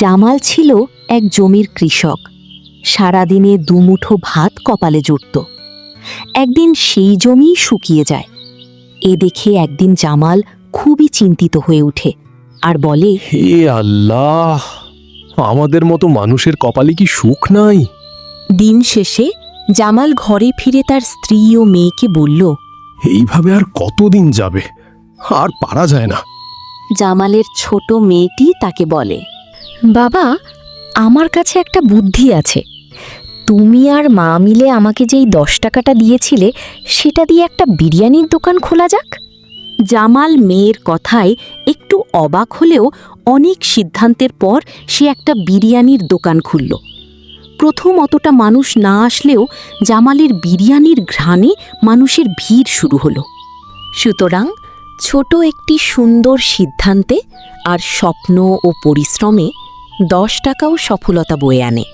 জামাল ছিল এক জমির কৃষক। সারাদিনে দুমুঠো ভাত কপালে জুটত। একদিন সেই জমি শুকিয়ে যায়। এ দেখে একদিন জামাল খুবই চিন্তিত হয়ে ওঠে আর বলে, হে আল্লাহ, আমাদের মতো মানুষের কপালে কি সুখ নাই? দিন শেষে জামাল ঘরে ফিরে তার স্ত্রী ও মেয়েকে বলল, এইভাবে আর কতদিন যাবে? আর পারা যায় না। জামালের ছোট মেয়েটি তাকে বলে, বাবা, আমার কাছে একটা বুদ্ধি আছে। তুমি আর মা মিলে আমাকে যেই 10 টাকাটা দিয়েছিলে, সেটা দিয়ে একটা বিরিয়ানির দোকান খোলা যাক। জামাল মেয়ের কথায় একটু অবাক হলেও অনেক সিদ্ধান্তের পর সে একটা বিরিয়ানির দোকান খুলল। প্রথম অতটা মানুষ না আসলেও জামালের বিরিয়ানির ঘ্রাণে মানুষের ভিড় শুরু হলো। সুতরাং ছোট একটি সুন্দর সিদ্ধান্তে আর স্বপ্ন ও পরিশ্রমে 10 টাকাও সফলতা বয়ে আনে।